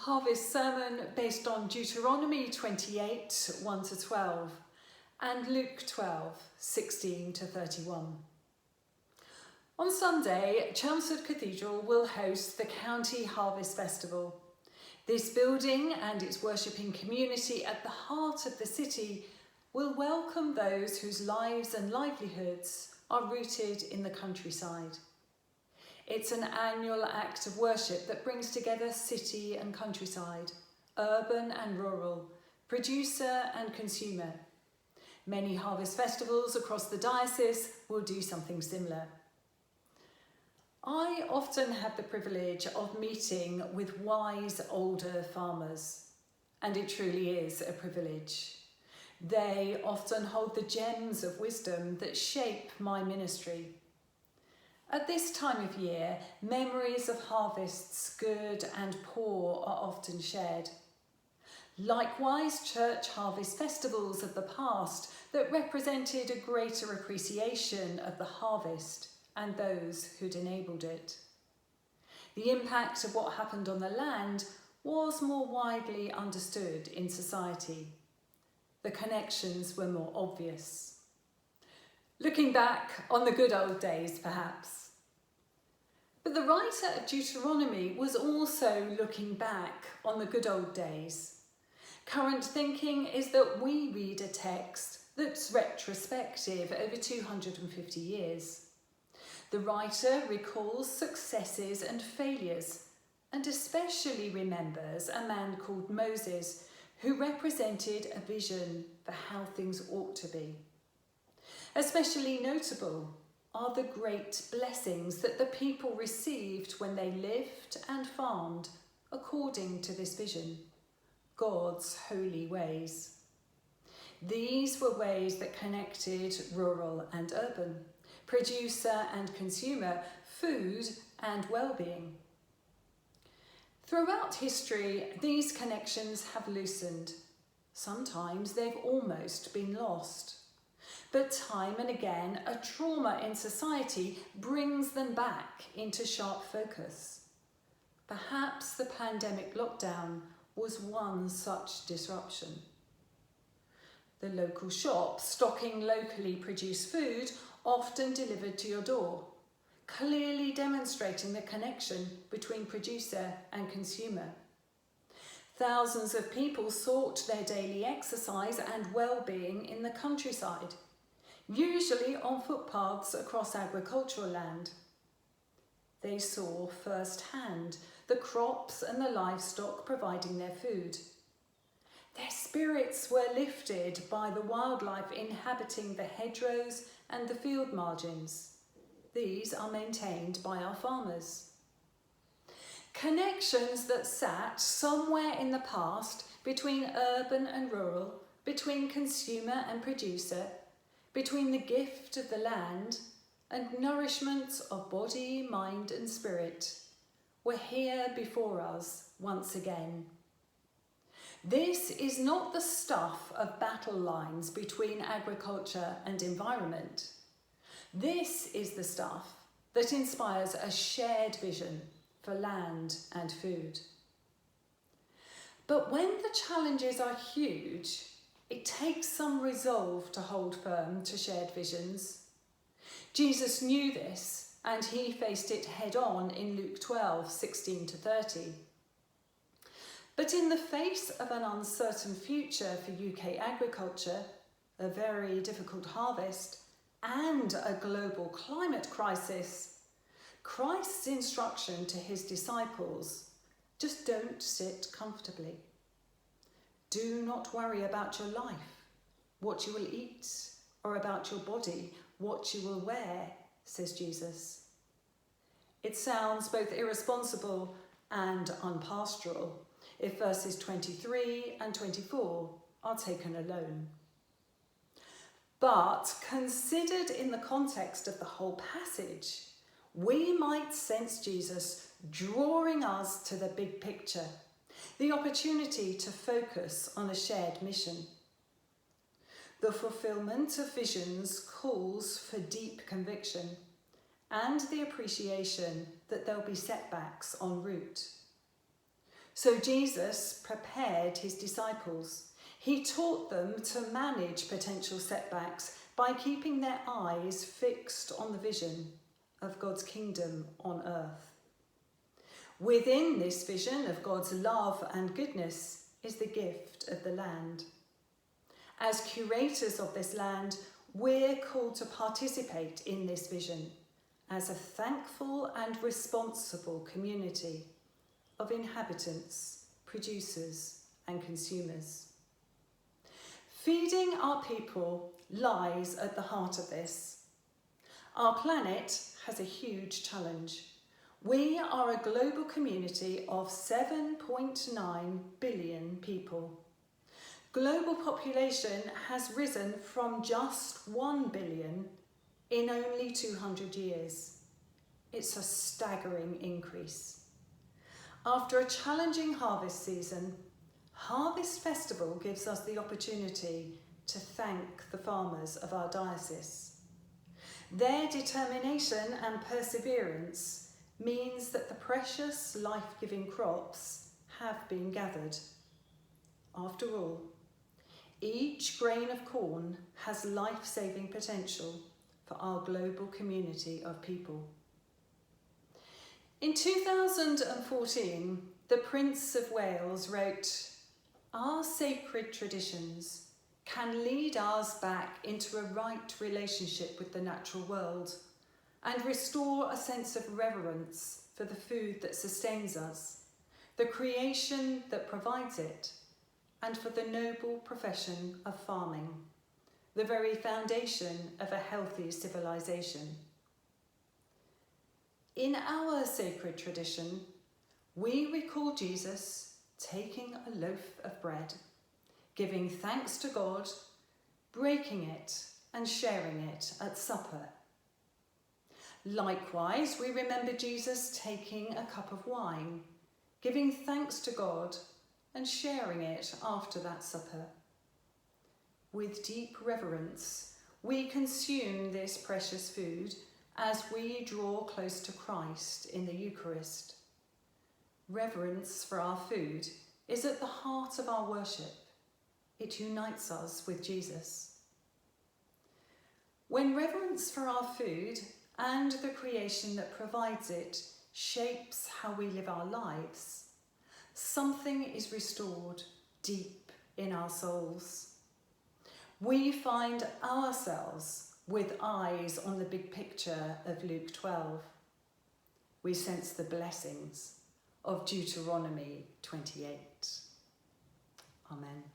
Harvest sermon based on Deuteronomy 28, 1 to 12 and Luke 12, 16 to 31. On Sunday, Chelmsford Cathedral will host the County Harvest Festival. This building and its worshipping community at the heart of the city will welcome those whose lives and livelihoods are rooted in the countryside. It's an annual act of worship that brings together city and countryside, urban and rural, producer and consumer. Many harvest festivals across the diocese will do something similar. I often have the privilege of meeting with wise older farmers, and it truly is a privilege. They often hold the gems of wisdom that shape my ministry. At this time of year, memories of harvests, good and poor, are often shared. Likewise, church harvest festivals of the past that represented a greater appreciation of the harvest and those who'd enabled it. The impact of what happened on the land was more widely understood in society. The connections were more obvious. Looking back on the good old days, perhaps. But the writer of Deuteronomy was also looking back on the good old days. Current thinking is that we read a text that's retrospective over 250 years. The writer recalls successes and failures, and especially remembers a man called Moses, who represented a vision for how things ought to be. Especially notable are the great blessings that the people received when they lived and farmed according to this vision, God's holy ways. These were ways that connected rural and urban, producer and consumer, food and well-being. Throughout history, these connections have loosened. Sometimes they've almost been lost. But time and again, a trauma in society brings them back into sharp focus. Perhaps the pandemic lockdown was one such disruption. The local shop stocking locally produced food often delivered to your door, clearly demonstrating the connection between producer and consumer. Thousands of people sought their daily exercise and well-being in the countryside, usually on footpaths across agricultural land. They saw firsthand the crops and the livestock providing their food. Their spirits were lifted by the wildlife inhabiting the hedgerows and the field margins. These are maintained by our farmers. Connections that sat somewhere in the past between urban and rural, between consumer and producer, between the gift of the land and nourishment of body, mind and spirit, were here before us once again. This is not the stuff of battle lines between agriculture and environment. This is the stuff that inspires a shared vision for land and food. But when the challenges are huge, it takes some resolve to hold firm to shared visions. Jesus knew this, and he faced it head on in Luke 12, 16 to 30. But in the face of an uncertain future for UK agriculture, a very difficult harvest, and a global climate crisis, Christ's instruction to his disciples: just don't sit comfortably. Do not worry about your life, what you will eat, or about your body, what you will wear, says Jesus. It sounds both irresponsible and unpastoral if verses 23 and 24 are taken alone. But considered in the context of the whole passage, we might sense Jesus drawing us to the big picture, the opportunity to focus on a shared mission. The fulfillment of visions calls for deep conviction and the appreciation that there'll be setbacks en route. So Jesus prepared his disciples. He taught them to manage potential setbacks by keeping their eyes fixed on the vision of God's kingdom on earth. Within this vision of God's love and goodness is the gift of the land. As curators of this land, we're called to participate in this vision as a thankful and responsible community of inhabitants, producers and consumers. Feeding our people lies at the heart of this. Our planet has a huge challenge. We are a global community of 7.9 billion people. Global population has risen from just 1 billion in only 200 years. It's a staggering increase. After a challenging harvest season, Harvest Festival gives us the opportunity to thank the farmers of our diocese. Their determination and perseverance means that the precious life-giving crops have been gathered. After all, each grain of corn has life-saving potential for our global community of people. In 2014, the Prince of Wales wrote, "Our sacred traditions can lead us back into a right relationship with the natural world and restore a sense of reverence for the food that sustains us, the creation that provides it, and for the noble profession of farming, the very foundation of a healthy civilization." In our sacred tradition, we recall Jesus taking a loaf of bread, giving thanks to God, breaking it and sharing it at supper. Likewise, we remember Jesus taking a cup of wine, giving thanks to God and sharing it after that supper. With deep reverence, we consume this precious food as we draw close to Christ in the Eucharist. Reverence for our food is at the heart of our worship. It unites us with Jesus. When reverence for our food and the creation that provides it shapes how we live our lives, something is restored deep in our souls. We find ourselves with eyes on the big picture of Luke 12. We sense the blessings of Deuteronomy 28. Amen.